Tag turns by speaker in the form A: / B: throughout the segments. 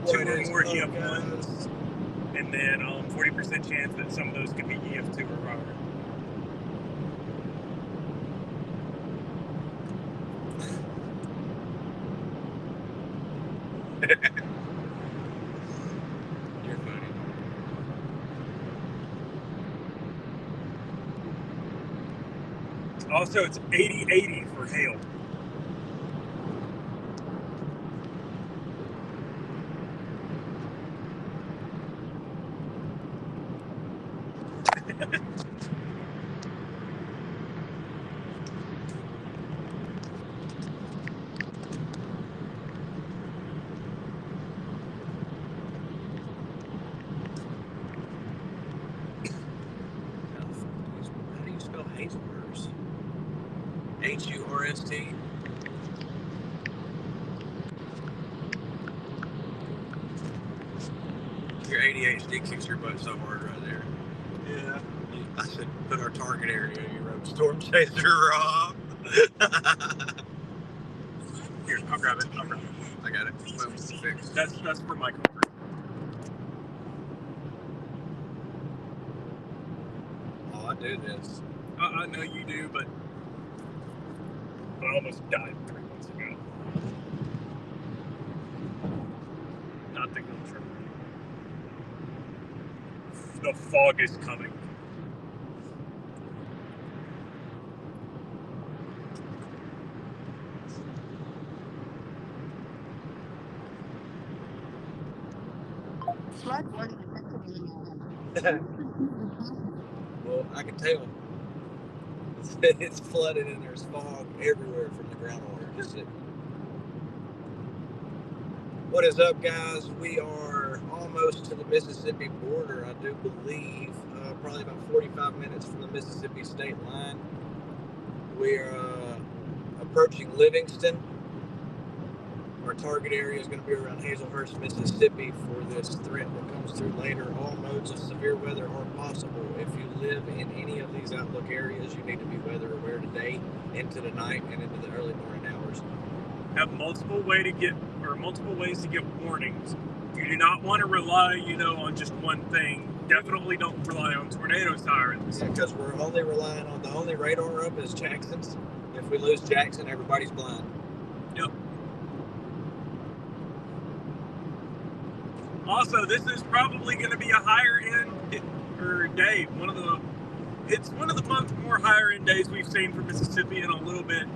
A: 2 or more EF1s, and then 40% chance that some of those could be EF2 or higher.
B: You're funny.
A: Also, it's 80-80 for hail.
B: How do you spell Hazelhurst? H-U-R-S-T. Your ADHD kicks your butt so hard right there.
A: Yeah.
B: I said, put our target area. You wrote Storm Chaser Rob.
A: Here, I'll grab it.
B: I got it. Well, fixed.
A: That's for my comfort.
B: Oh, I do this.
A: I know you do, but I almost died 3 months ago. Not thinking of trouble. The fog is coming.
B: Well, I can tell. It's flooded and there's fog everywhere from the groundwater. What is up, guys? We are almost to the Mississippi border, I do believe. Probably about 45 minutes from the Mississippi state line. We're approaching Livingston. Our target area is going to be around Hazelhurst, Mississippi for this threat that comes through later. All modes of severe weather are possible. If you live in any of these outlook areas, you need to be weather aware today, into the night, and into the early morning hours.
A: Have multiple ways to get warnings. You do not want to rely, on just one thing. Definitely don't rely on tornado sirens.
B: Yeah, because we're only relying on the only radar up is Jackson's. If we lose Jackson, everybody's blind.
A: Yep. Also, this is probably going to be a higher end day. It's one of the more higher end days we've seen for Mississippi in a little bit.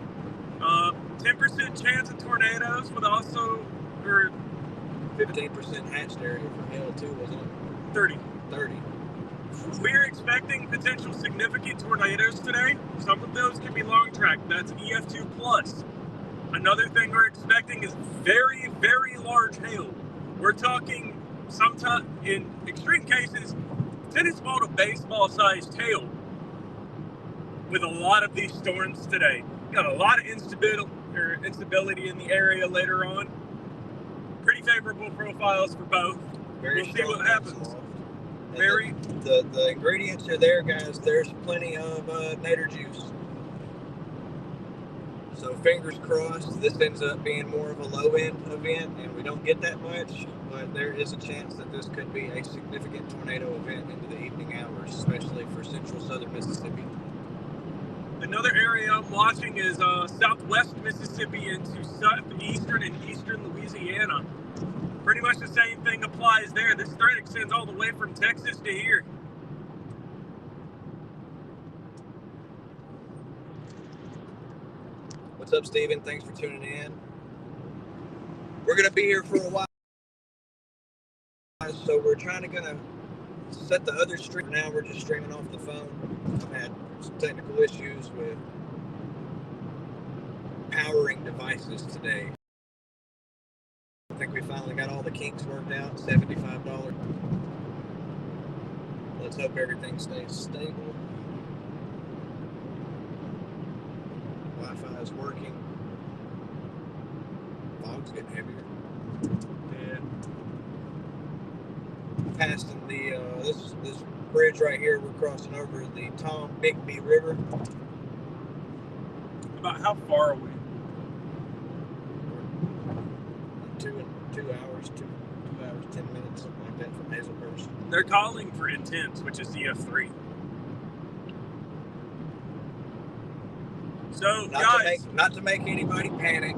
A: 10% chance of tornadoes, but also
B: 15% hatched area for hail too, wasn't it?
A: 30. We're expecting potential significant tornadoes today. Some of those can be long track. That's EF2 plus. Another thing we're expecting is very, very large hail. We're talking sometimes, in extreme cases, tennis ball to baseball sized hail with a lot of these storms today. Got a lot of instability in the area later on. Pretty favorable profiles for both. We'll see what happens.
B: The ingredients are there, guys. There's plenty of natter juice. So fingers crossed this ends up being more of a low-end event and we don't get that much, but there is a chance that this could be a significant tornado event into the evening hours, especially for central southern Mississippi.
A: Another area I'm watching is southwest Mississippi into southeastern and eastern Louisiana. Pretty much the same thing applies there. This threat extends all the way from Texas to here.
B: What's up, Steven? Thanks for tuning in. We're going to be here for a while, so we're trying to set the other stream. Now we're just streaming off the phone. I've had some technical issues with powering devices today. I think we finally got all the kinks worked out. $75. Let's hope everything stays stable. Wi-Fi is working. Fog's getting heavier.
A: Yeah.
B: Passing the this bridge right here, we're crossing over the Tom Bigby River.
A: About how far are we?
B: 2 hours. hours, 10 minutes, something like that from Hazelhurst.
A: They're calling for intense, which is EF3. So, guys,
B: not to make anybody panic.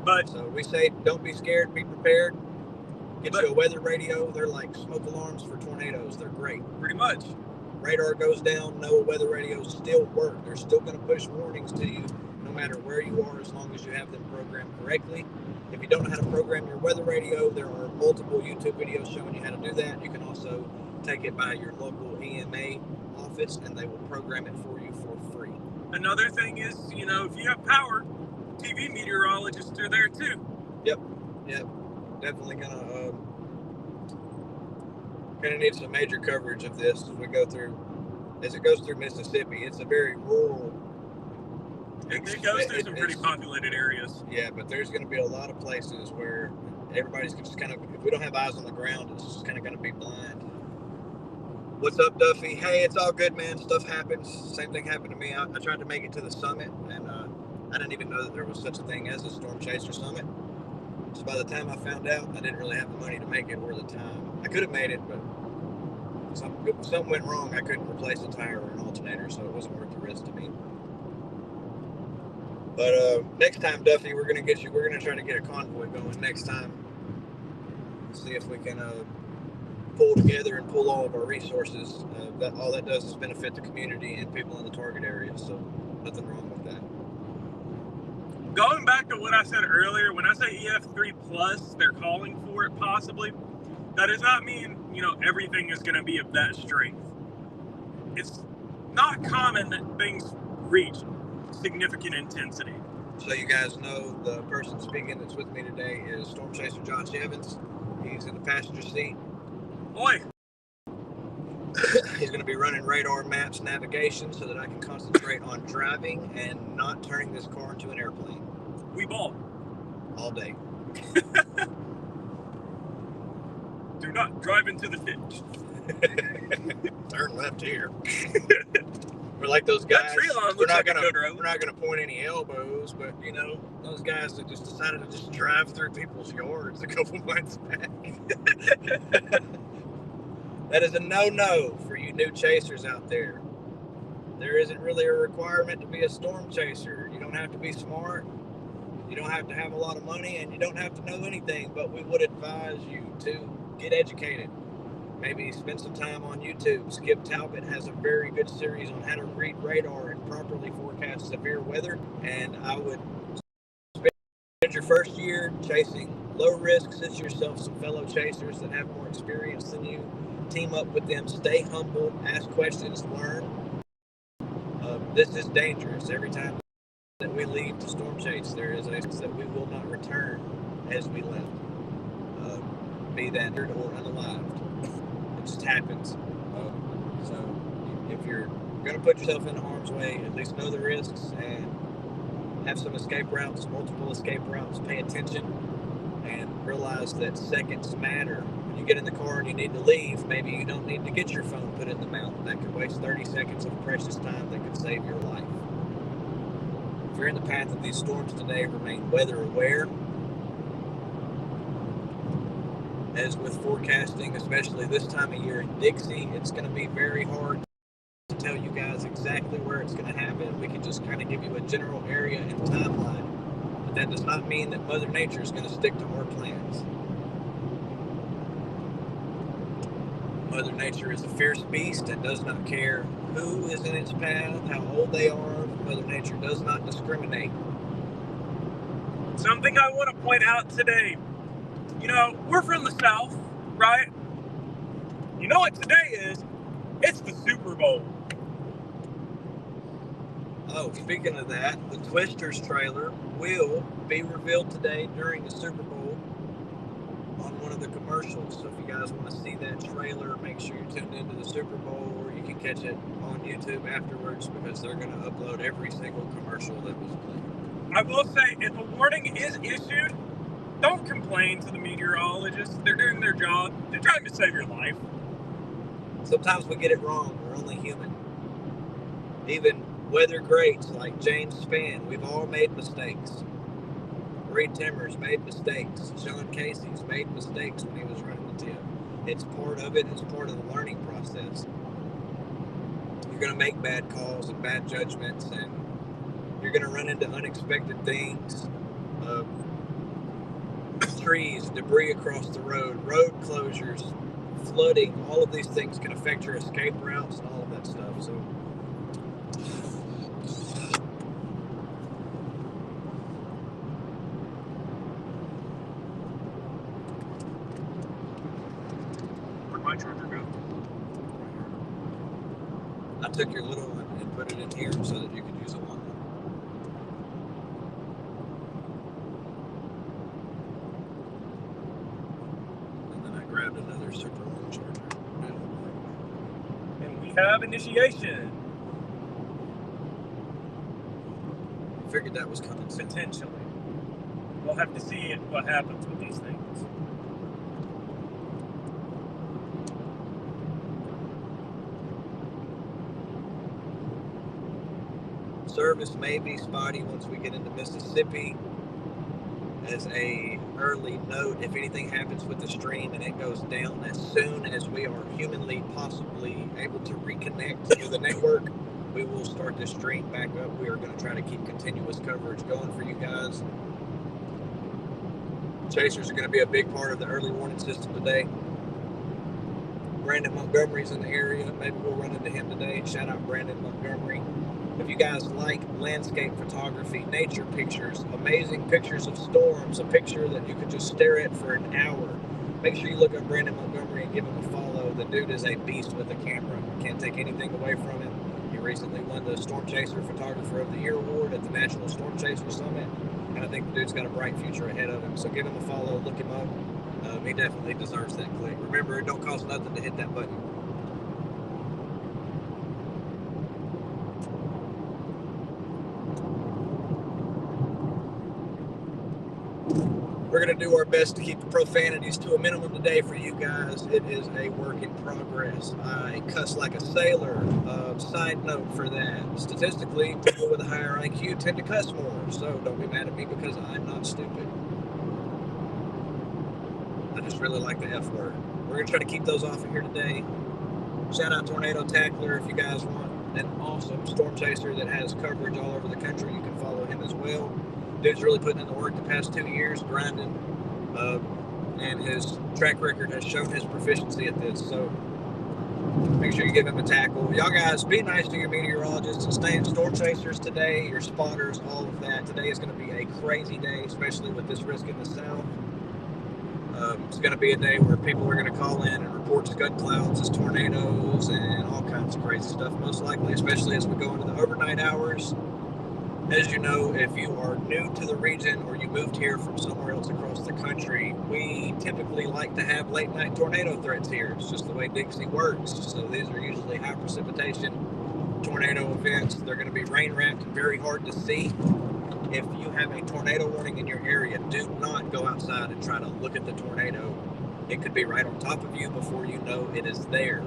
A: But
B: so we say, don't be scared, be prepared. Get you a weather radio. They're like smoke alarms for tornadoes. They're great.
A: Pretty much.
B: Radar goes down, no weather radios still work. They're still going to push warnings to you no matter where you are, as long as you have them programmed correctly. If you don't know how to program your weather radio, there are multiple YouTube videos showing you how to do that. You can also take it by your local EMA office and they will program it for you for free.
A: Another thing is, if you have power, TV meteorologists are there too.
B: Yep. Definitely gonna need some major coverage of this as it goes through Mississippi. It's a very rural.
A: It goes through some pretty populated areas.
B: Yeah, but there's going to be a lot of places where everybody's just kind of, if we don't have eyes on the ground, it's just kind of going to be blind. What's up, Duffy? Hey, it's all good, man. Stuff happens. Same thing happened to me. I tried to make it to the summit, and I didn't even know that there was such a thing as a Storm Chaser summit. So by the time I found out, I didn't really have the money to make it or the time. I could have made it, but something went wrong. I couldn't replace a tire or an alternator, so it wasn't worth the risk to me. But next time, Duffy, we're gonna try to get a convoy going next time. See if we can pull together and pull all of our resources. All that does is benefit the community and people in the target area. So nothing wrong with that.
A: Going back to what I said earlier, when I say EF3 plus, they're calling for it possibly. That does not mean everything is going to be of that strength. It's not common that things reach significant intensity.
B: So you guys know the person speaking that's with me today is Storm Chaser Josh Evans. He's in the passenger seat.
A: Boy.
B: He's going to be running radar, maps, navigation so that I can concentrate on driving and not turning this car into an airplane.
A: We ball.
B: All day.
A: Do not drive into the ditch.
B: Turn left here. We're like those guys. We're not gonna point any elbows, but those guys that just decided to just drive through people's yards a couple months back. That is a no-no for you new chasers out there. There isn't really a requirement to be a storm chaser. You don't have to be smart. You don't have to have a lot of money, and you don't have to know anything, but we would advise you to get educated. Maybe spend some time on YouTube. Skip Talbot has a very good series on how to read radar and properly forecast severe weather. And I would spend your first year chasing low risk, set yourself some fellow chasers that have more experience than you. Team up with them, stay humble, ask questions, learn. This is dangerous. Every time that we leave to storm chase, there is a chance that we will not return as we left. Be that hurt or unalived. It just happens. So if you're going to put yourself in harm's way, at least know the risks and have some escape routes, multiple escape routes. Pay attention and realize that seconds matter. When you get in the car and you need to leave, maybe you don't need to get your phone put in the mount. That could waste 30 seconds of precious time that could save your life. If you're in the path of these storms today, remain weather aware. As with forecasting, especially this time of year in Dixie, it's going to be very hard to tell you guys exactly where it's going to happen. We can just kind of give you a general area and timeline. But that does not mean that Mother Nature is going to stick to our plans. Mother Nature is a fierce beast and does not care who is in its path, how old they are. Mother Nature does not discriminate.
A: Something I want to point out today. We're from the South, right? You know what today is? It's the Super Bowl.
B: Oh, speaking of that, the Twisters trailer will be revealed today during the Super Bowl on one of the commercials. So if you guys want to see that trailer, make sure you're tuned into the Super Bowl, or you can catch it on YouTube afterwards because they're going to upload every single commercial that was played.
A: I will say, if a warning is issued, don't complain to the meteorologists. They're doing their job. They're trying to save your life.
B: Sometimes we get it wrong. We're only human. Even weather greats like James Spann, we've all made mistakes. Reed Timmers made mistakes. Sean Casey's made mistakes when he was running the tip. It's part of it. It's part of the learning process. You're going to make bad calls and bad judgments, and you're going to run into unexpected things. Trees, debris across the road closures, flooding, all of these things can affect your escape routes and all of that stuff. So
A: Where'd my charger go?
B: I took your little one and put it in here so that you could use it one. And then I grabbed another Super One charger.
A: And we have initiation.
B: Figured that was coming soon.
A: Potentially. We'll have to see what happens with these things.
B: Service may be spotty once we get into Mississippi. As a early note, if anything happens with the stream and it goes down as soon as we are humanly possibly able to reconnect to the network, we will start this stream back up. We are going to try to keep continuous coverage going for you guys. Chasers are going to be a big part of the early warning system today. Brandon Montgomery's in the area. Maybe we'll run into him today. Shout out Brandon Montgomery. If you guys like landscape photography, nature pictures, amazing pictures of storms, a picture that you could just stare at for an hour, make sure you look up Brandon Montgomery and give him a follow. The dude is a beast with a camera. Can't take anything away from him. He recently won the Storm Chaser Photographer of the Year award at the National Storm Chaser Summit, and I think the dude's got a bright future ahead of him. So give him a follow, look him up. He definitely deserves that click. Remember, it don't cost nothing to hit that button. We're going to do our best to keep the profanities to a minimum today for you guys. It is a work in progress. I cuss like a sailor. Side note for that, statistically, people with a higher IQ tend to cuss more. So don't be mad at me because I'm not stupid. I just really like the F word. We're going to try to keep those off of here today. Shout out Tornado Tackler. If you guys want an awesome storm chaser that has coverage all over the country, you can follow him as well. Dude's really putting in the work the past 2 years, grinding, and his track record has shown his proficiency at this. So make sure you give him a tackle. Y'all guys, be nice to your meteorologists and stay in storm chasers today, your spotters, all of that. Today is going to be a crazy day, especially with this risk in the south. It's going to be a day where people are going to call in and report scud clouds as tornadoes and all kinds of crazy stuff, most likely, especially as we go into the overnight hours. As you know, if you are new to the region or you moved here from somewhere else across the country, we typically like to have late night tornado threats here. It's just the way Dixie works. So these are usually high precipitation tornado events. They're going to be rain wrapped and very hard to see. If you have a tornado warning in your area, do not go outside and try to look at the tornado. It could be right on top of you before you know it is there.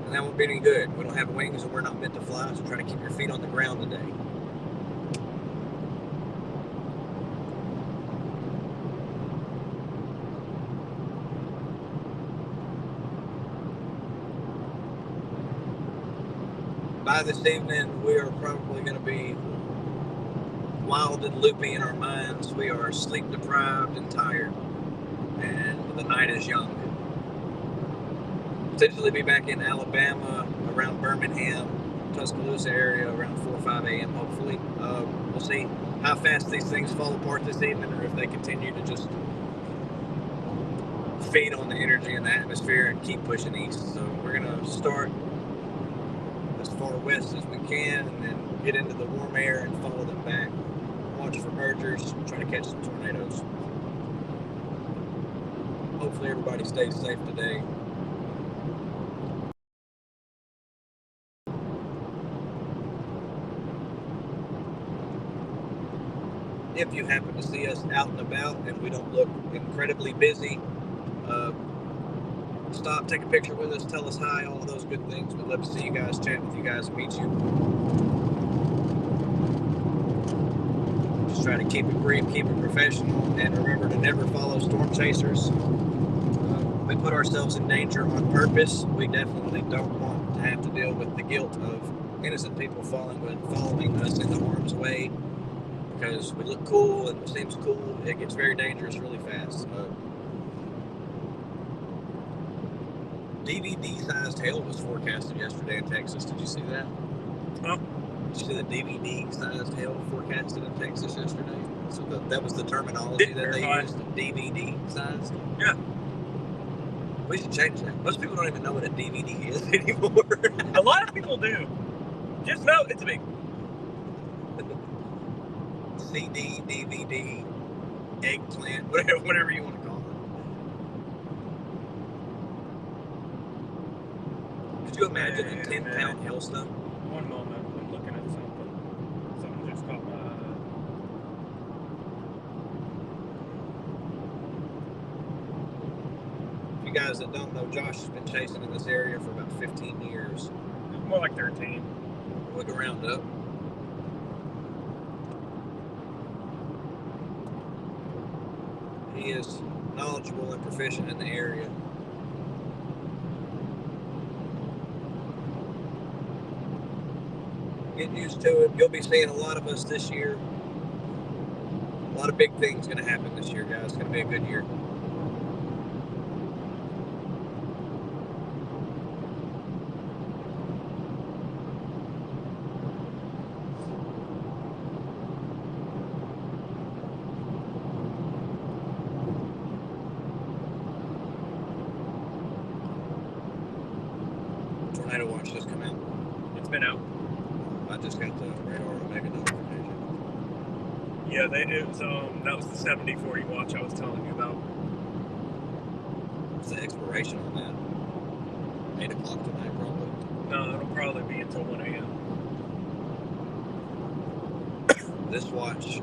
B: And that won't be any good. We don't have wings and we're not meant to fly, so try to keep your feet on the ground today. By this evening, we are probably going to be wild and loopy in our minds. We are sleep deprived and tired, and the night is young. Potentially be back in Alabama around Birmingham, Tuscaloosa area around 4 or 5 a.m. hopefully. We'll see how fast these things fall apart this evening, or if they continue to just feed on the energy in the atmosphere and keep pushing east. So we're going to start as far west as we can and then get into the warm air and follow them back. Watch for mergers, try to catch some tornadoes. Hopefully everybody stays safe today. If you happen to see us out and about and we don't look incredibly busy, stop, take a picture with us, tell us hi, all of those good things. We'd love to see you guys, chat with you guys, meet you. Just try to keep it brief, keep it professional, and remember to never follow storm chasers. We put ourselves in danger on purpose. We definitely don't want to have to deal with the guilt of innocent people following us into harm's way because we look cool and it seems cool. It gets very dangerous really fast. DVD-sized hail was forecasted yesterday in Texas. Did you see that?
A: Huh?
B: Did you see the DVD-sized hail forecasted in Texas yesterday? So that was the terminology that they used, DVD-sized?
A: Yeah.
B: We should change that. Most people don't even know what a DVD is anymore.
A: A lot of people do. Just know it's big.
B: CD, DVD, eggplant, whatever you want to call it. Could you imagine a 10-pound hailstone?
A: One moment, I'm looking at something. Something just caught my eye.
B: You guys that don't know, Josh has been chasing in this area for about 15 years.
A: More like 13.
B: Look around up. He is knowledgeable and proficient in the area. Get used to it. You'll be seeing a lot of us this year. A lot of big things going to happen this year, guys. It's going to be a good year. Tornado watch just come out.
A: It's been out.
B: I just got the radar Omega notification.
A: Yeah, that was the 70/40 watch I was telling you about.
B: What's the expiration on that? 8 o'clock tonight, probably.
A: No, it'll probably be until 1 a.m.
B: This watch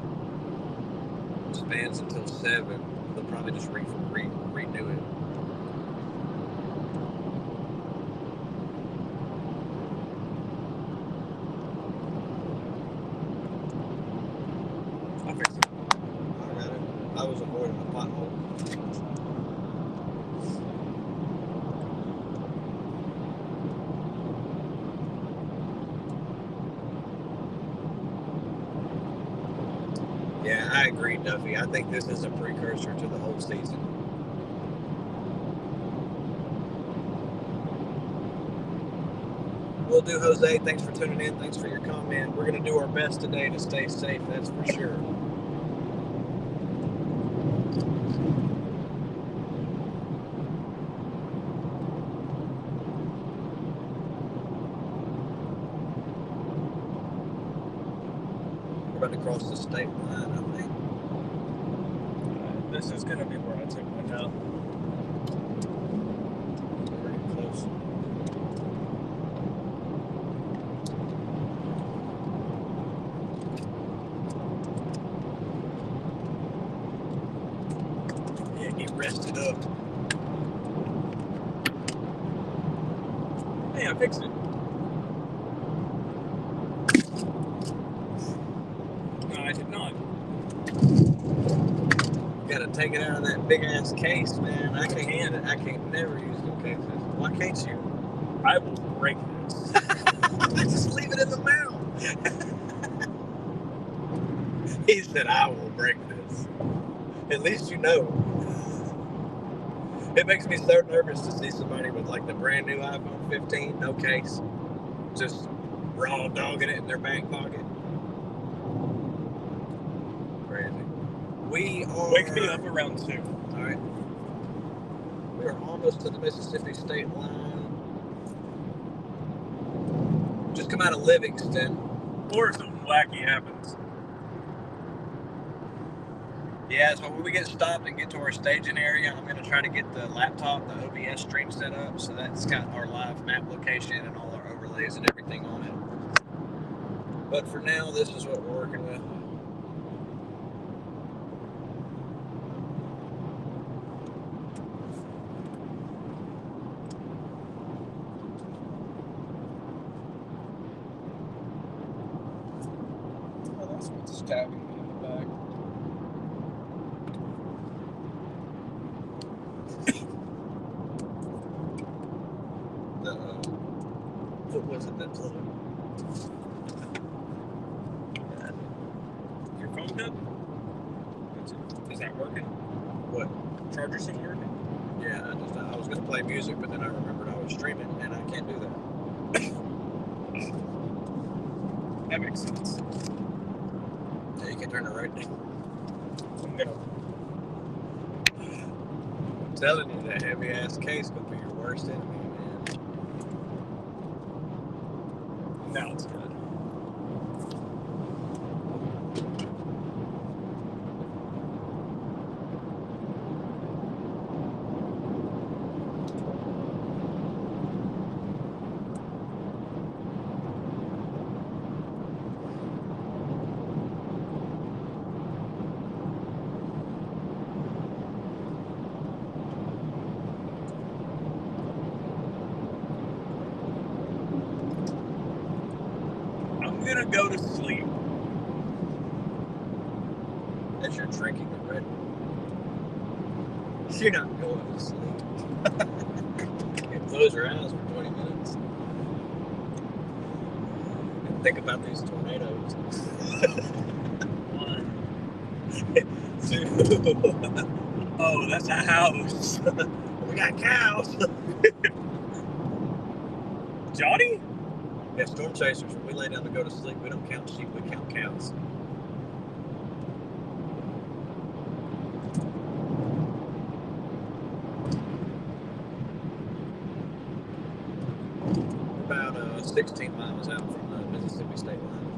B: spans until 7. They'll probably just renew it.
A: I'll fix it.
B: I got it. I was avoiding the pothole. Yeah, I agree, Duffy. I think this is a precursor to the whole season. Will do, Jose. Thanks for tuning in. Thanks for your comment. We're going to do our best today to stay safe, that's for sure. We're about to cross the state line, I think.
A: This is going to be where I took my out.
B: We're getting close. Yeah, get rested up.
A: Hey, I fixed it. No, I did not.
B: Gotta take it out of that big ass case, man. I can't never use no cases. Why can't you?
A: I will break this.
B: Just leave it in the mouth. He said, I will break this. At least you know. It makes me so nervous to see somebody with like the brand new iPhone 15, no case, just raw dogging it in their back pocket. Crazy. We are...
A: Wake me up around 2.
B: All right. We are almost to the Mississippi state line. Just come out of Livingston.
A: Or if something wacky happens.
B: Yeah, so when we get stopped and get to our staging area, I'm going to try to get the laptop, the OBS stream set up, so that's got our live map location and all our overlays and everything on it. But for now, this is what we're working with.
A: Oh, that's what's stabbing me in the back.
B: wasn't that slow.
A: Your phone good? Is that working?
B: What?
A: Charger still working?
B: Yeah, I was gonna play music, but then I remembered I was streaming, and I can't do that.
A: That makes sense.
B: Yeah, you can turn it right down.
A: I'm gonna.
B: I'm telling you, that heavy ass case gonna be your worst enemy, man.
A: Now it's good. I'm gonna go to sleep.
B: As you're drinking the Red Bull. You're not going to sleep. You close your eyes for 20 minutes. And think about these tornadoes.
A: 1,
B: 2.
A: oh, that's a house.
B: We got cows.
A: Johnny?
B: Yeah, storm chasers. When we lay down to go to sleep, we don't count sheep, we count cows. We're about 16 miles out from the Mississippi state line.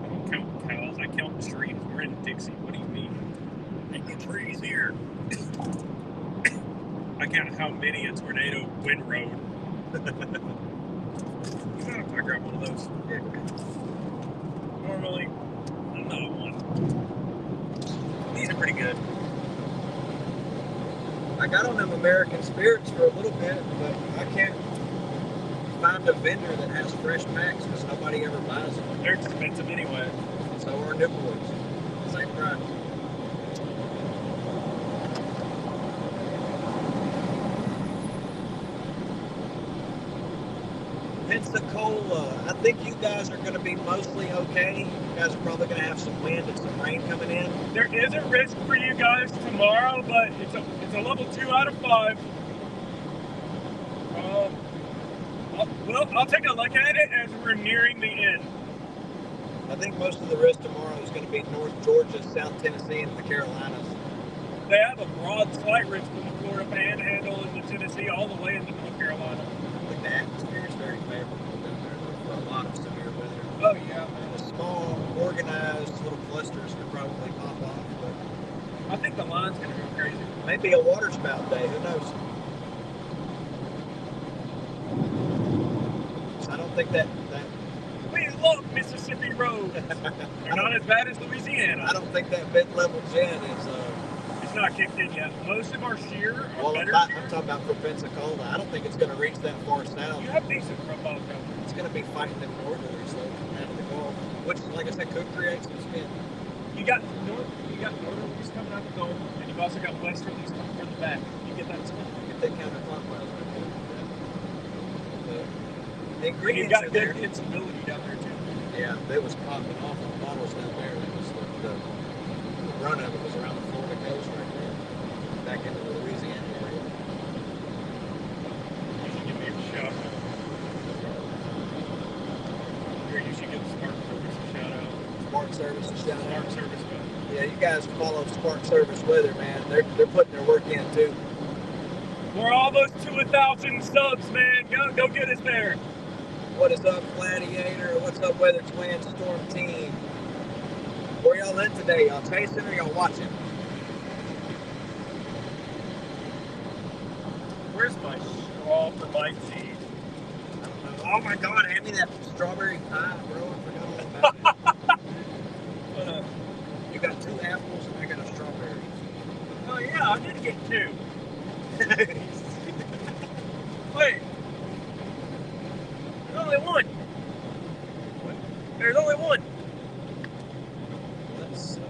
A: I don't count cows. I count trees. We're in Dixie. What do you mean?
B: Ain't no trees here.
A: I count how many a tornado windrode. You mind if I grab one of those?
B: Yeah.
A: Normally, another one. These are pretty good.
B: I got on them American Spirits for a little bit, but I can't find a vendor that has fresh packs because nobody ever buys them.
A: They're expensive anyway.
B: So are Newports. Same price. Pensacola. I think you guys are going to be mostly okay. You guys are probably going to have some wind and some rain coming in.
A: There is a risk for you guys tomorrow, but it's a level 2 out of 5. I'll take a look at it as we're nearing the end.
B: I think most of the rest tomorrow is going to be North Georgia, South Tennessee, and the Carolinas.
A: They have a broad slight risk from the Florida Panhandle into Tennessee all the way into North Carolina.
B: I think the atmosphere is very favorable down there for a lot of severe weather.
A: Oh yeah, man.
B: The small, organized little clusters could probably pop off, but
A: I think the line's gonna go crazy.
B: maybe a water spout day. Who knows? So I don't think that
A: We love Mississippi roads. They're not as bad as Louisiana.
B: I don't think that mid-level gen is.
A: It's not kicked in yet. Most of our shear are
B: Well,
A: better
B: I'm
A: shear.
B: talking about for Pensacola. I don't think it's going to reach that far south.
A: You have decent profile coverage.
B: It's going to be fighting them northerlies though, out of the Gulf, which, like I said, could create some spin.
A: You got northerlies coming out the Gulf, and you've also got westerlies coming from the back. You get that spin.
B: Get that counterclockwise right there. The
A: And
B: ingredients
A: you've got
B: are
A: good
B: there.
A: instability down there too.
B: Yeah, it was popping off in the bottles down there. It was the run of it was around the Florida coast right there, back into the Louisiana area.
A: You should give me a shout out. Here, you should give Spark Service a shout out.
B: Spark Service, a shout
A: Spark
B: out.
A: Service, man.
B: Yeah, you guys follow Spark Service Weather, man. They're putting their work in too.
A: We're almost to 1,000 subs, man. Go get us there.
B: What is up, Gladiator? What's up, Weather Twin Storm Team? Where y'all in today? Y'all chasing or y'all watching?
A: Where's my straw for my tea?
B: Oh my God, hand me that strawberry pie, bro. I forgot all about it. You got 2 apples and I got a strawberry.
A: Oh yeah, I did get 2. Wait. There's only one.
B: What?
A: There's only one.
B: That sucks.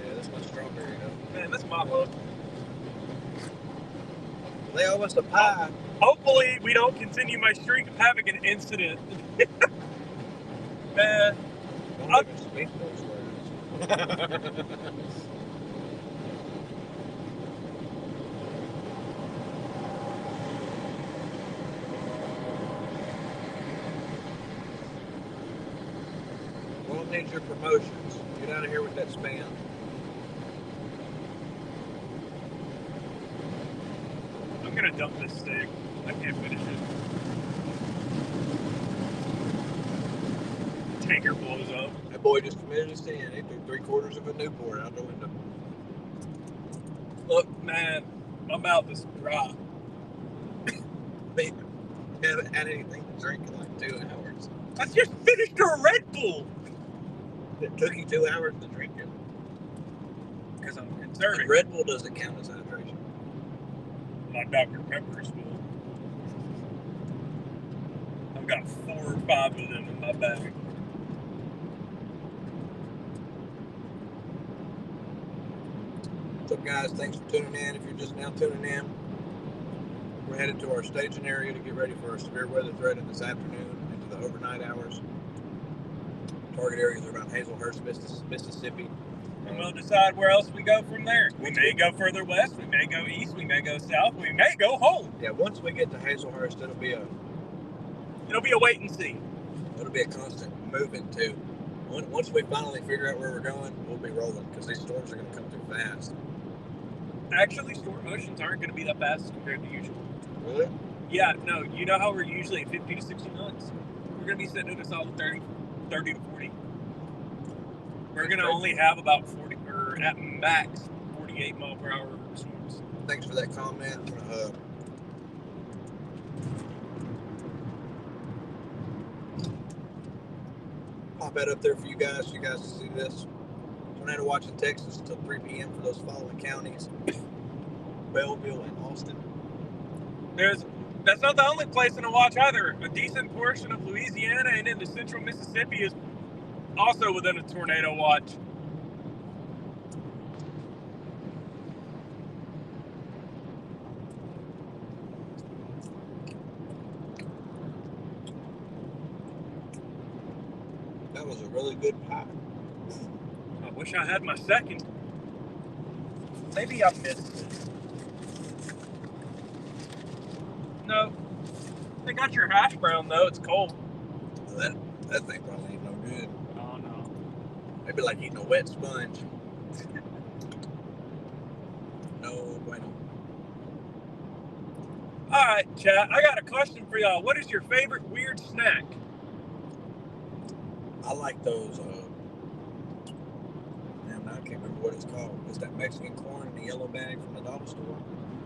B: Yeah, that's my strawberry though.
A: Man, that's my luck.
B: They owe us a pie.
A: Hopefully, we don't continue my streak of having an incident. Man,
B: Don't even speak those words. Won't need your promotions. Get out of here with that spam.
A: I'm gonna dump this steak. I can't finish it. Tanker blows up.
B: That boy just committed a sin. He threw 3/4 of a Newport out the window.
A: Look, man, my mouth is dry.
B: They haven't had anything to drink in like 2 hours.
A: I just finished a Red Bull.
B: It took you 2 hours to drink it.
A: Because I'm conserving.
B: Red Bull doesn't count as hydration.
A: My Dr. Pepper is full. I've got 4 or 5 of them in my bag.
B: What's up, guys? Thanks for tuning in. If you're just now tuning in, we're headed to our staging area to get ready for a severe weather threat in this afternoon into the overnight hours. Target areas are around Hazelhurst, Mississippi.
A: And we'll decide where else we go from there. We may go further west, we may go east, we may go south, we may go home.
B: Yeah, once we get to Hazelhurst, it'll be a
A: wait and see.
B: It'll be a constant moving too. Once we finally figure out where we're going, we'll be rolling because these storms are going to come through fast.
A: Actually, storm motions aren't going to be that fast compared to usual.
B: Really?
A: Yeah, no, you know how we're usually at 50 to 60 knots? We're going to be sitting at a solid 30 to 40. We're going to only have about 40, or at max, 48 mile per hour storms.
B: Thanks for that comment. I'm gonna, pop that up there for you guys so you guys can see this. Tornado watch in Texas until 3 p.m. for those following counties: Belleville and Austin.
A: That's not the only place in a watch either. A decent portion of Louisiana and into central Mississippi is also within a tornado watch.
B: That was a really good pie.
A: I wish I had my second. Maybe I missed it. No. They got your hash brown though, it's cold.
B: That thing probably ain't no good.
A: Oh no.
B: Maybe like eating a wet sponge. No bueno.
A: Alright, chat, I got a question for y'all. What is your favorite weird snack?
B: I like those, man, I can't remember what it's called. It's that Mexican corn in the yellow bag from the dollar store.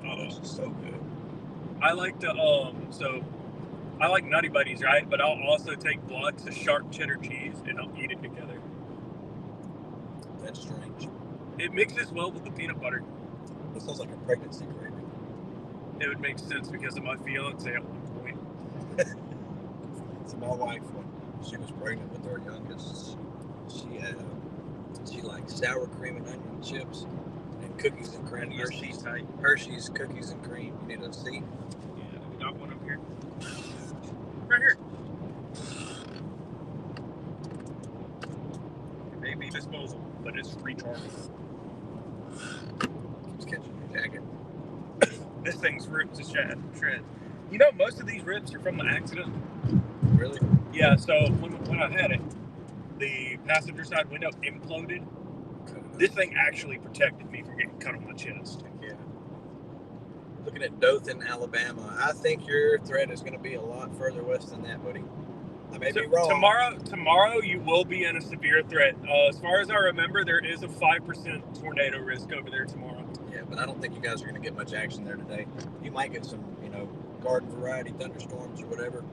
B: Oh, it's just so good.
A: I like to, I like Nutty Buddies, right? But I'll also take blocks of sharp cheddar cheese and I'll eat it together.
B: That's strange.
A: It mixes well with the peanut butter.
B: It sounds like a pregnancy craving.
A: It would make sense because of my fiance at one point.
B: So my wife, when she was pregnant with our youngest, she liked sour cream and onion chips and cookies and cream. Hershey's cookies and cream. You need a seat?
A: Yeah, we got one up here. Right here. It may be disposable, but it's rechargeable.
B: Keeps catching your jacket.
A: This thing's ripped to shreds. You know, most of these rips are from the accident.
B: Really?
A: Yeah, so when I had it, the passenger side window imploded. This thing actually protected me from getting cut on my chest.
B: Yeah. Looking at Dothan, Alabama, I think your threat is going to be a lot further west than that, buddy. I may be wrong.
A: Tomorrow you will be in a severe threat. As far as I remember, there is a 5% tornado risk over there tomorrow.
B: Yeah, but I don't think you guys are going to get much action there today. You might get some, garden variety thunderstorms or whatever.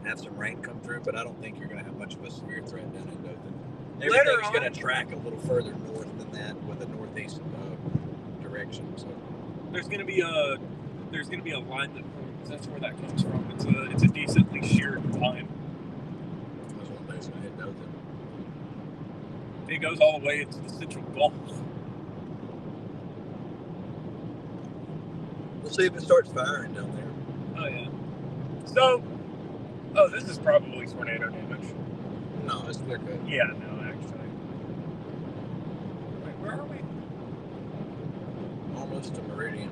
B: Have some rain come through, but I don't think you're going to have much of a severe threat down in Dothan. Everything's going to track a little further north than that with a northeast direction. So
A: there's going to be a line that forms. That's where that comes from. It's a decently sheared line.
B: That's one place going to hit Dothan.
A: It goes all the way into the Central Gulf.
B: We'll see if it starts firing down there.
A: Oh, yeah. So, oh, this is probably tornado damage.
B: No, it's clear cut.
A: Yeah, no, actually. Wait, where are we?
B: Almost to Meridian.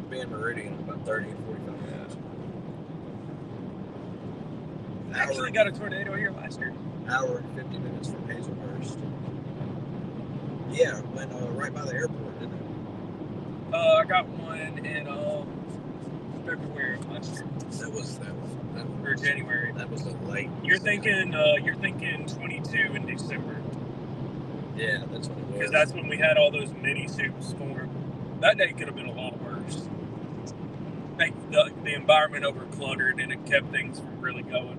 B: Be in Meridian in about 30 and 45 minutes.
A: Actually got a tornado here last year.
B: Hour and 50 minutes from Hazelhurst. Yeah, went right by the airport, didn't it?
A: I got one in February of last year.
B: That was
A: Or January.
B: That was a late.
A: You're thinking 22 in December.
B: Yeah, that's what it was.
A: Because that's when we had all those mini soups form. That day could have been a lot worse. The environment overcluttered and it kept things from really going.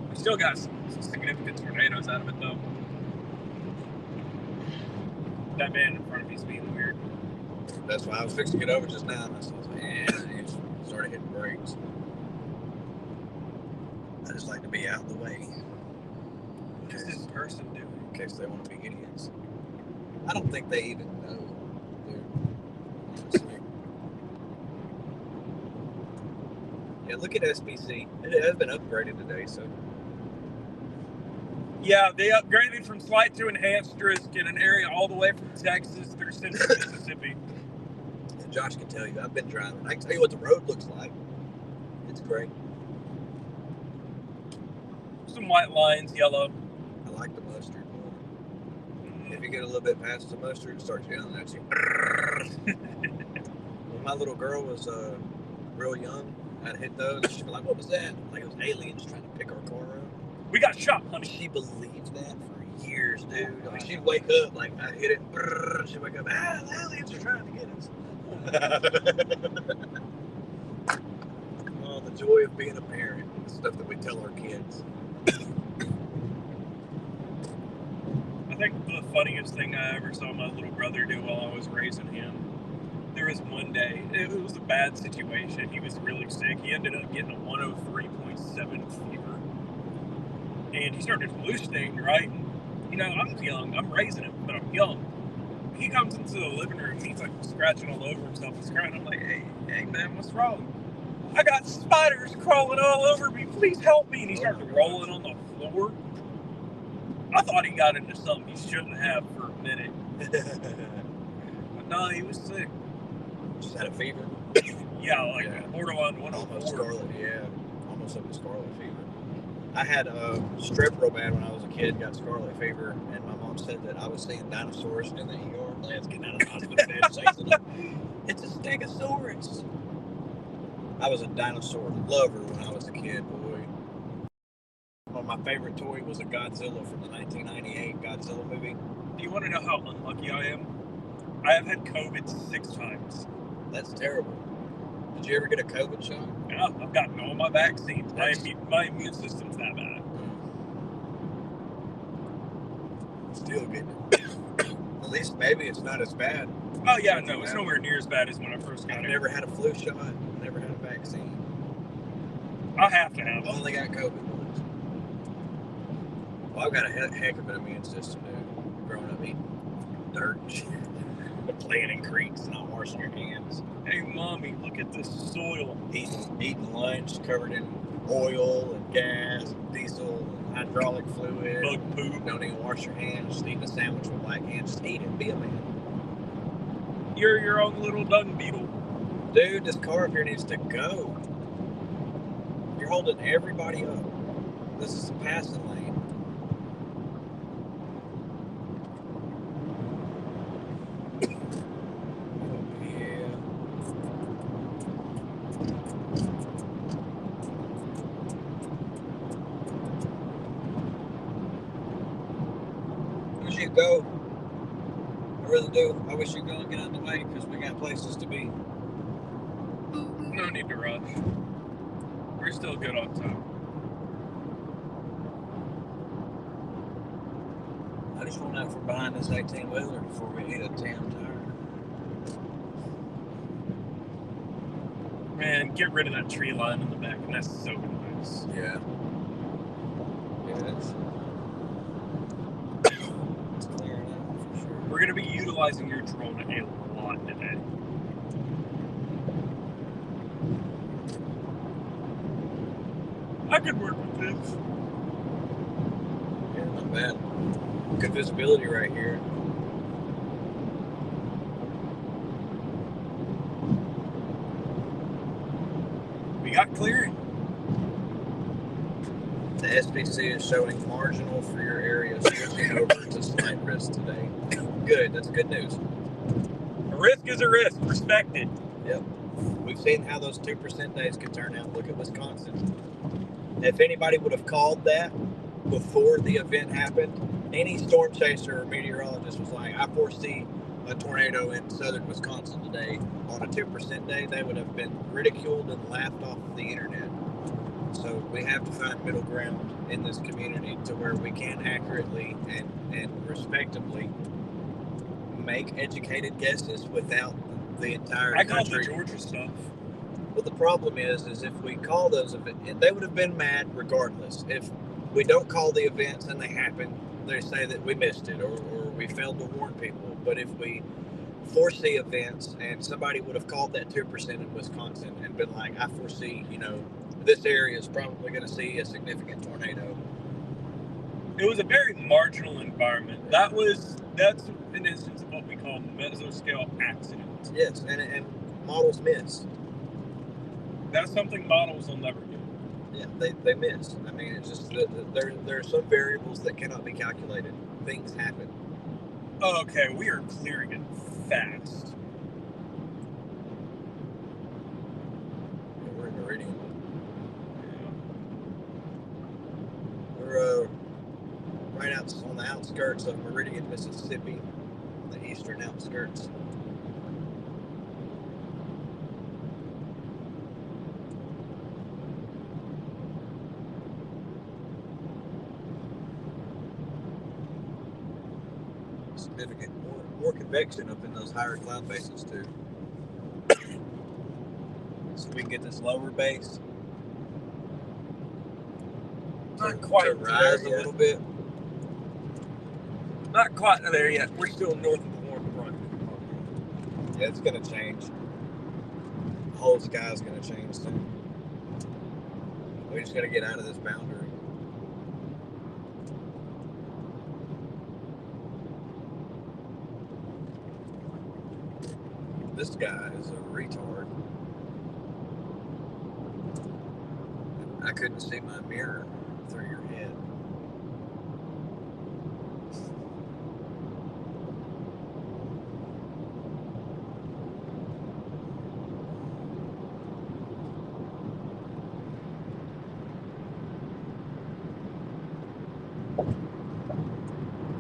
A: We still got some significant tornadoes out of it though. That man in front of me is being weird.
B: That's why I was fixing to get over just now. And I was like, he started hitting brakes. I just like to be out of the way.
A: What's this person doing?
B: In case they want to be idiots. I don't think they even know, dude. Honestly. Yeah, look at SBC. It has been upgraded today, so.
A: Yeah, they upgraded from slight to enhanced risk in an area all the way from Texas through central Mississippi.
B: And Josh can tell you, I've been driving. I can tell you what the road looks like. It's great.
A: Some white lines, yellow.
B: I like the mustard more. If you get a little bit past the mustard, it starts yelling at you. When my little girl was real young, I'd hit those. She'd be like, "What was that?" Like it was aliens trying to pick our car up.
A: We got shot, honey.
B: She believed that for years, dude. I mean, she'd wake up, like, I hit it, she'd wake up, the aliens are trying to get us. Oh, the joy of being a parent, the stuff that we tell our kids.
A: I think the funniest thing I ever saw my little brother do while I was raising him, there was one day, it was a bad situation. He was really sick. He ended up getting a 103.7 fever. And he started hallucinating, right? And, you know, I'm young. I'm raising him, but I'm young. He comes into the living room. He's like scratching all over himself. He's crying. I'm like, hey, man, what's wrong? I got spiders crawling all over me. Please help me. And he started rolling on the floor. I thought he got into something he shouldn't have for a minute. But no, he was sick.
B: Just had a fever.
A: Yeah, like borderline 104.
B: Almost scarlet, yeah. Almost up to scarlet fever. I had strep real bad when I was a kid, got scarlet fever, and my mom said that I was seeing dinosaurs in the ER. Lads getting out of the hospital bed chasing them. It's a stegosaurus. I was a dinosaur lover when I was a kid, boy. One of my favorite toy was a Godzilla from the 1998 Godzilla movie.
A: Do you want to know how unlucky I am? I have had COVID 6 times.
B: That's terrible. Did you ever get a COVID shot?
A: Yeah, I've gotten all my vaccines. My immune system's that bad.
B: Still getting it. At least maybe it's not as bad.
A: Oh yeah, no, it's nowhere near as bad as when I first got it.
B: I've never had a flu shot. Never had a vaccine.
A: I have to have
B: I've only got COVID once. Well, I've got a heck of an immune system, dude. Growing up eating dirt and shit. Playing in creeks, not washing your hands.
A: Hey, mommy, look at this soil.
B: Eating lunch covered in oil and gas and diesel and hydraulic fluid.
A: Bug poop.
B: Don't even wash your hands. Just eating a sandwich with white hands. Just eat it. Be a man.
A: You're your own little dung beetle.
B: Dude, this car up here needs to go. You're holding everybody up. This is a passing lane. Go. I really do. I wish you'd go and get out of the way because we got places to be.
A: No need to rush. We're still good on time.
B: I just went out from behind this 18-wheeler before we hit a town tire.
A: Man, get rid of that tree line in the back, and that's so nice.
B: Yeah. Yeah, it's clearing out for sure.
A: We're going to be utilizing your drone a lot today. I could work with this.
B: Yeah, not bad. Good visibility right here.
A: We got clearing.
B: The SPC is showing marginal for your area, switching over to slight risk today. Good, that's good news.
A: A risk is a risk, respected.
B: Yep. We've seen how those 2% days could turn out. Look at Wisconsin. If anybody would have called that before the event happened, any storm chaser or meteorologist was like, I foresee a tornado in southern Wisconsin today on a 2% day, they would have been ridiculed and laughed off the internet. So we have to find middle ground in this community to where we can accurately and respectably make educated guesses without the entire
A: I called the
B: country.
A: Georgia stuff.
B: Well, the problem is if we call those events, they would have been mad regardless. If we don't call the events and they happen, they say that we missed it or we failed to warn people. But if we foresee events and somebody would have called that 2% in Wisconsin and been like, I foresee, this area is probably going to see a significant tornado.
A: It was a very marginal environment. That's an instance of what we call mesoscale accidents.
B: Yes, and models miss.
A: That's something models will never do.
B: Yeah, they miss. I mean, it's just there are some variables that cannot be calculated. Things happen.
A: Okay, we are clearing it fast.
B: Yeah, we're in Meridian.
A: Yeah.
B: We're right out on the outskirts of Meridian, Mississippi, the eastern outskirts. Significant more convection up in those higher cloud bases too. So we can get this lower base
A: Not quite
B: to rise
A: there
B: a
A: yet.
B: little bit.
A: Not quite there yet. We're still north of the warm front.
B: Yeah, it's gonna change. The whole sky's gonna change soon. We just gotta get out of this boundary. This guy is a retard. I couldn't see my mirror through your head.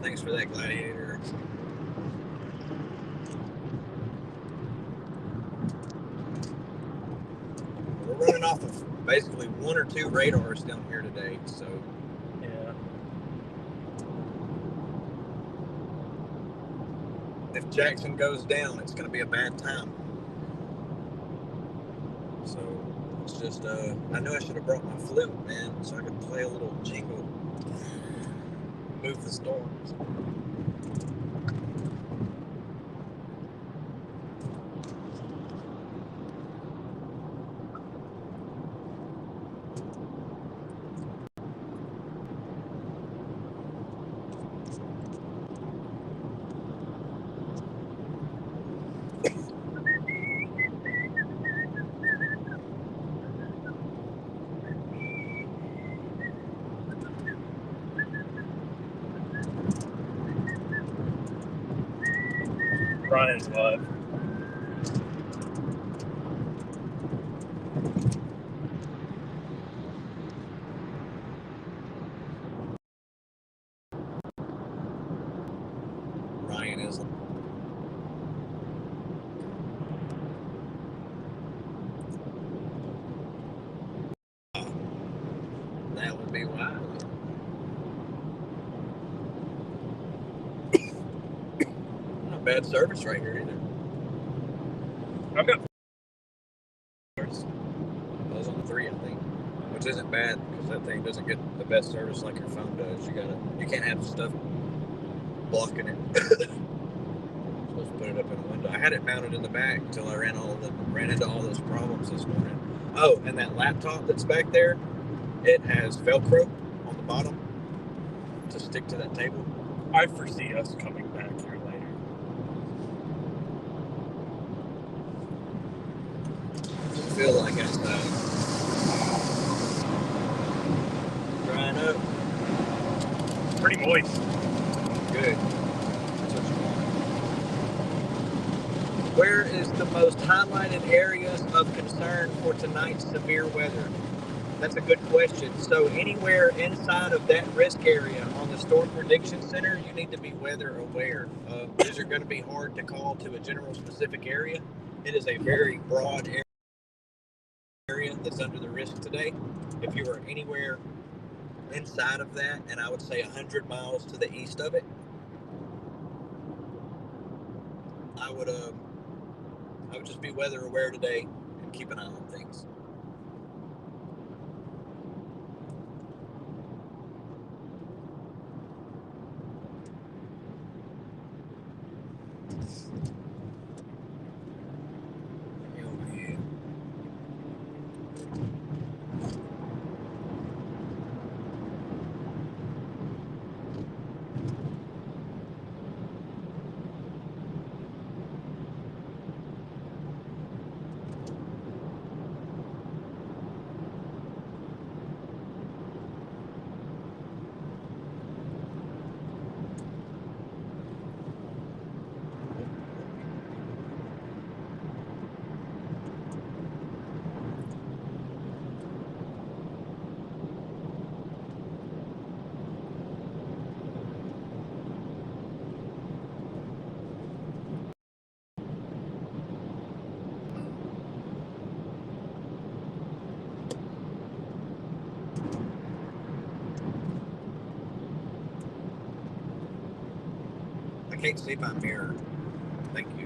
B: Thanks for that, Gladiator. We're running off of basically one or two radars down here today, so
A: Yeah.
B: if Jackson goes down, it's going to be a bad time. So it's just, I knew I should have brought my flute, man, so I could play a little jingle, move the storms.
A: Ryan's live.
B: Ryan is. That would be wild. Not bad service right here either.
A: I've got
B: I was on 3, I think, which isn't bad because that thing doesn't get the best service like your phone does. You can't have stuff blocking it. Supposed to put it up in the window. I had it mounted in the back until I ran into all those problems this morning. Oh, and that laptop that's back there, It has Velcro on the bottom to stick to that table.
A: I foresee us coming back here later.
B: I feel like outside. Drying up.
A: Pretty moist.
B: Good. That's what you want. Where is the most highlighted areas of concern for tonight's severe weather? That's a good question. So anywhere inside of that risk area on the Storm Prediction Center, you need to be weather aware. These are going to be hard to call to a general specific area. It is a very broad area that's under the risk today. If you are anywhere inside of that, and I would say 100 miles to the east of it, I would just be weather aware today and keep an eye on things. I can't see my mirror. Thank you.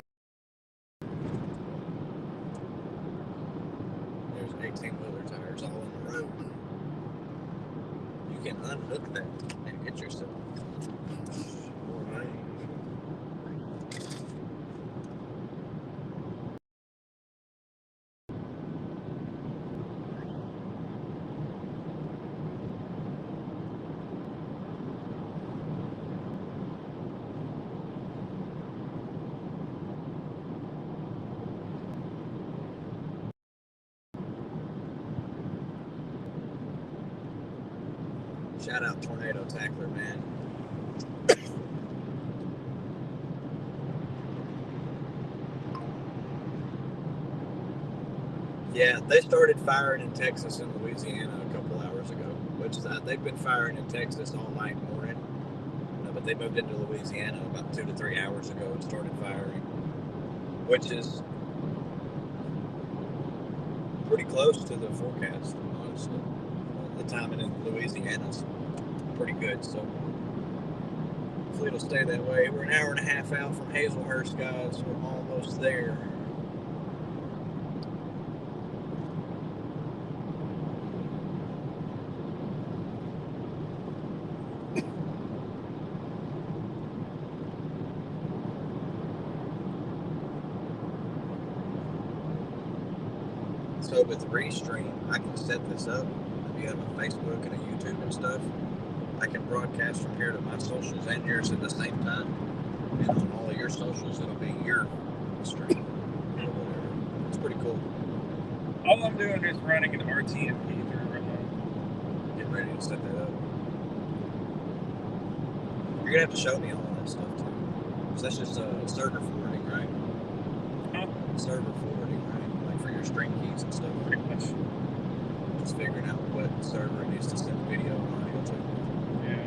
B: There's 18-wheeler tires all in the road. You can unhook that and get yourself more money. Shout out Tornado Tackler, man. Yeah, they started firing in Texas and Louisiana a couple hours ago, which they've been firing in Texas all night morning, but they moved into Louisiana about 2 to 3 hours ago and started firing, which is pretty close to the forecast, honestly. The timing in Louisiana's pretty good, so hopefully it'll stay that way. We're an hour and a half out from Hazelhurst, guys. We're almost there. So with Restream, I can set this up. If you have a Facebook and a YouTube and stuff, I can broadcast from here to my socials and yours at the same time. And on all of your socials, it'll be your stream or whatever. It's pretty cool.
A: All I'm doing is running an RTMP through
B: Getting ready to set that up. You're gonna have to show me all of that stuff too. So that's just server forwarding, right? Server forwarding, right? Like for your stream keys and stuff.
A: pretty much.
B: Just figuring out what server it needs to send video and audio to.
A: Yeah.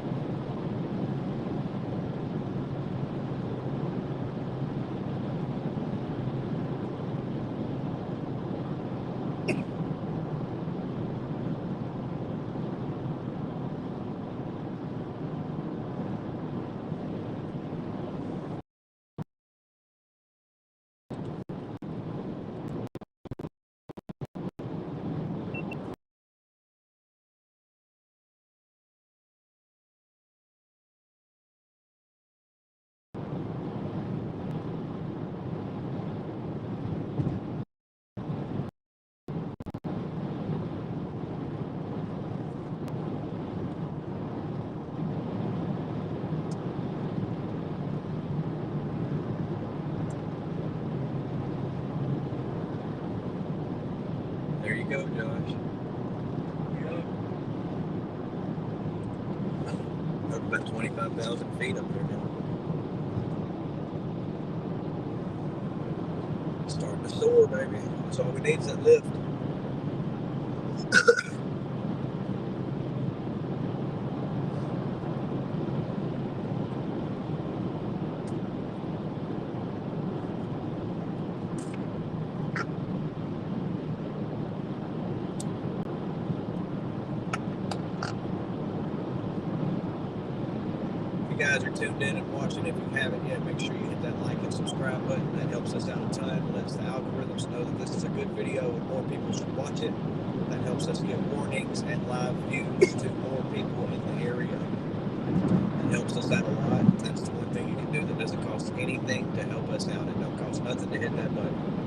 B: feet up there now. Starting to soar, baby. That's all we need is that lift. If you guys are tuned in and watching, if you haven't yet, make sure you hit that like and subscribe button. That helps us out a ton. It lets the algorithms know that this is a good video and more people should watch it. That helps us get warnings and live views to more people in the area. It helps us out a lot. That's the one thing you can do that doesn't cost anything to help us out. It don't cost nothing to hit that button.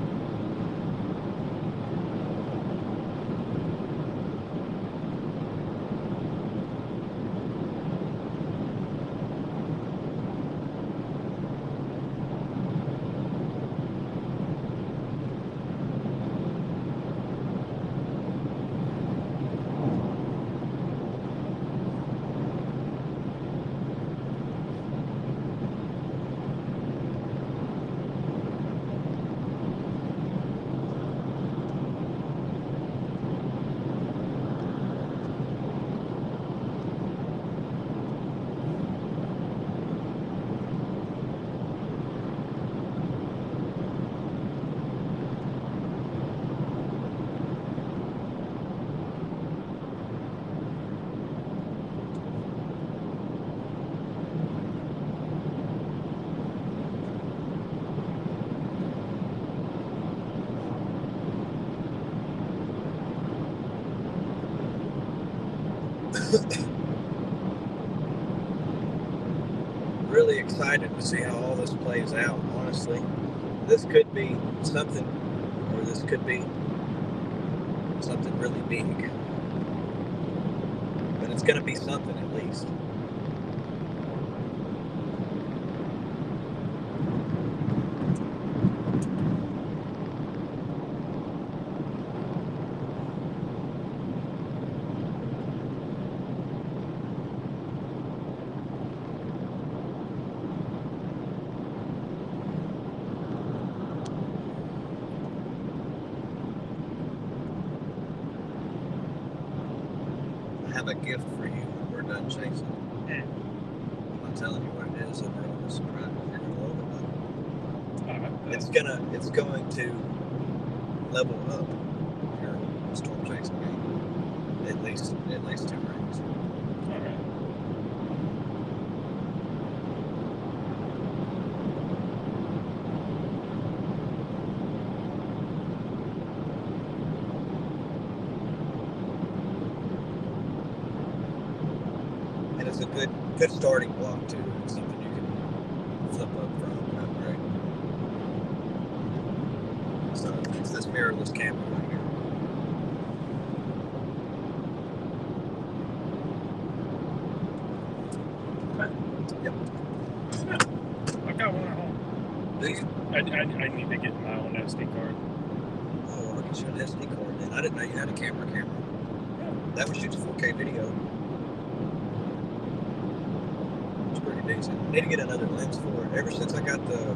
B: Really excited to see how all this plays out, honestly. This could be something, or this could be something really big. But it's going to be something at least. I have a gift for you when we're done chasing. I'm not telling you what it is. I'm going to surprise you. You're going to love it. It's going to level up your storm chasing game. At least 2 ranks.
C: Okay.
B: And it's a good starting block too. It's something you can flip up from and upgrade. So it's this mirrorless camera right here. Yep.
C: I've got one at home.
B: Do you?
C: I need to get my own SD card.
B: Oh, I'll get you an SD card then. I didn't know you had a camera. That one shoots 4K video. It's pretty decent. I need to get another lens for it. Ever since I got the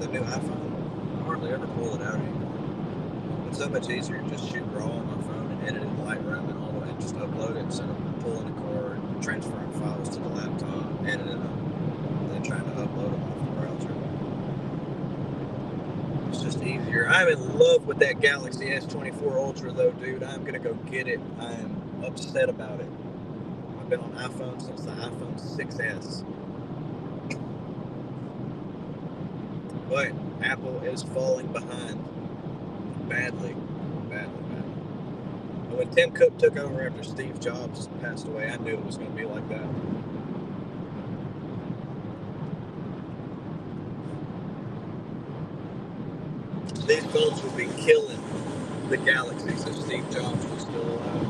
B: new iPhone, I hardly ever pull it out anymore. It's so much easier to just shoot raw on my phone and edit in Lightroom and all that, and just upload it instead of pulling a cord, transferring files to the laptop, editing them, and then trying to upload them off the browser. It's just easier. I'm in love with that Galaxy S24 Ultra though, dude. I'm gonna go get it. I am upset about it. I've been on iPhone since the iPhone 6S. But Apple is falling behind badly. And when Tim Cook took over after Steve Jobs passed away, I knew it was going to be like that. These phones would be killing the Galaxies if Steve Jobs was still alive.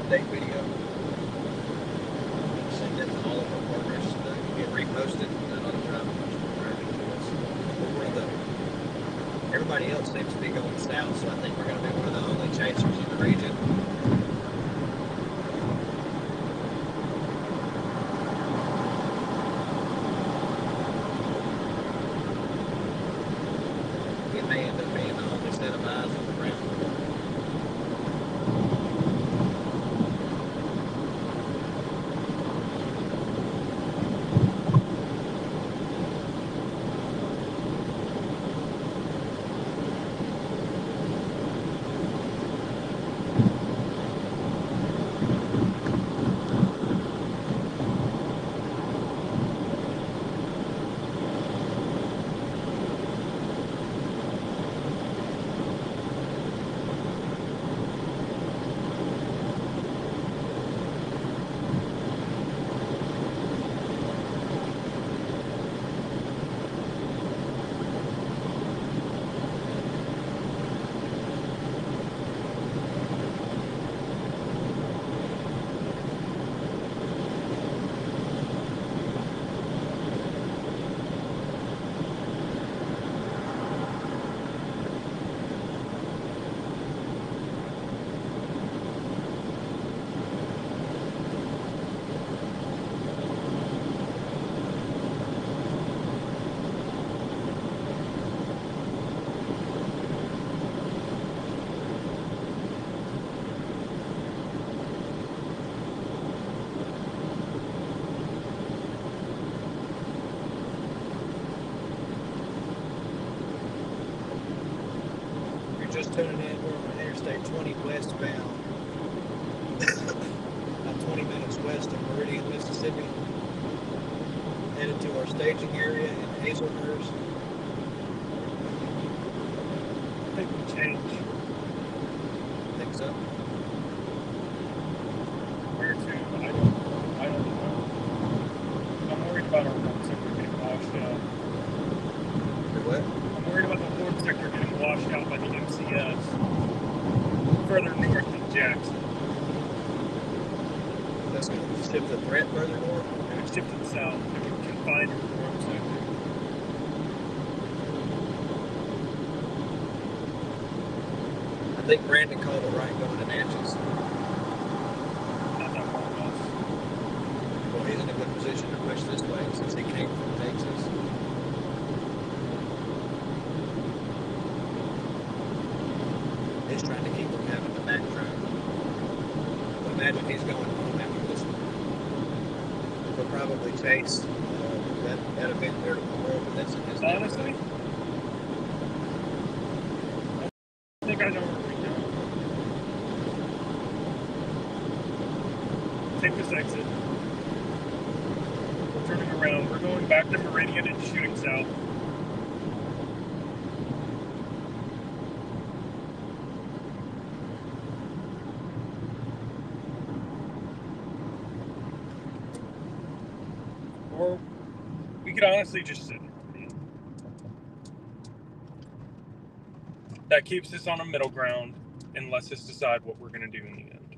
B: update video. Send it to all of our partners so that it can get reposted. That ought to drive much more traffic to us. Everybody else seems to be going south, so I think we're going to be one of the only chasers in the region. It may end up being the only set of eyes on the ground. Just tuning in, we're on Interstate 20 westbound, about 20 minutes west of Meridian, Mississippi, headed to our staging area in Hazelhurst.
C: I think we change.
B: I think so.
C: Where to? I don't know. I'm worried about our one sector getting washed out.
B: You're what?
C: I'm worried about the fourth sector getting washed out by the MCS further north than Jackson.
B: That's going to shift the threat further north.
C: And it's shifted south. It would confine to the fourth sector.
B: I think Brandon called it right going to Natchez.
C: Not that far west.
B: Well, he's in a good position to push this way since he came from Texas. He's trying to keep from having to backtrack. But imagine he's going home after this one. We'll probably chase that event there tomorrow, but that's in his
C: Honestly, I think I know where we're going. Take this exit. We're turning around. We're going back to Meridian and shooting south. Or we could honestly just sit. That keeps us on a middle ground and lets us decide what we're going to do in the end.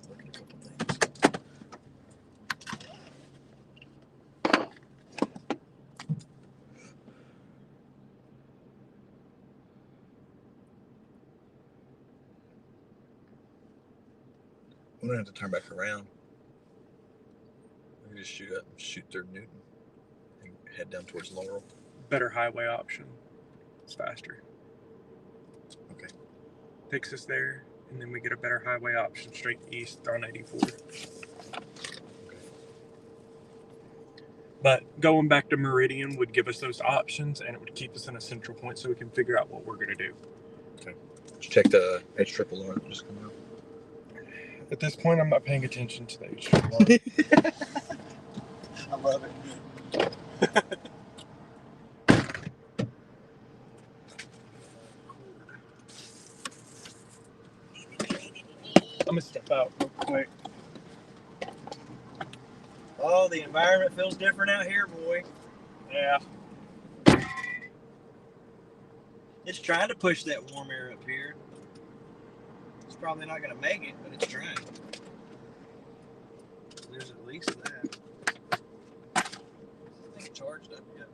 B: Look at a couple things. We don't have to turn back around. We can just shoot through Newton and head down towards Laurel.
C: Better highway option. It's faster.
B: Okay.
C: Takes us there, and then we get a better highway option straight east on 84. But going back to Meridian would give us those options, and it would keep us in a central point so we can figure out what we're going to do.
B: Okay. Just check the HRRR that just come out.
C: At this point, I'm not paying attention to the HRRR.
B: I love it.
C: I'm going to step out real quick.
B: Oh, the environment feels different out here, boy.
C: Yeah.
B: It's trying to push that warm air up here. probably not going to make it, but it's trying. There's at least that. I think it charged up yet.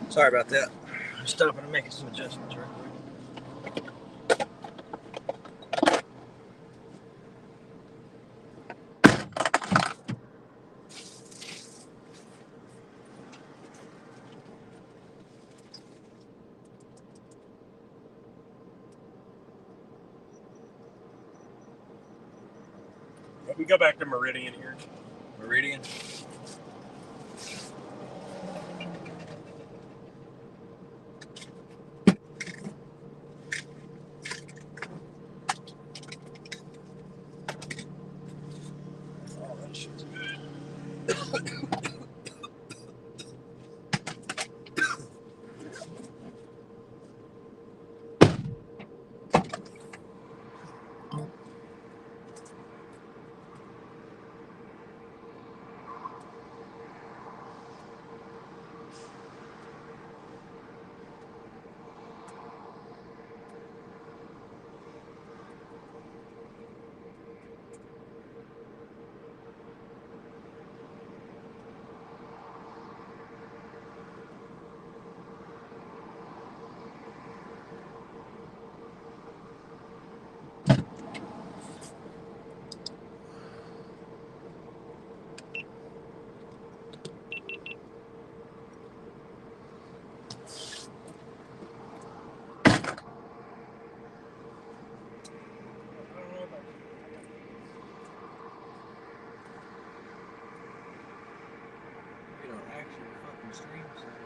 B: Sorry about that. I'm stopping and making some adjustments real quick.
A: We go back to Meridian here.
B: Meridian. Oh, that shit's good. You don't actually fucking stream, so.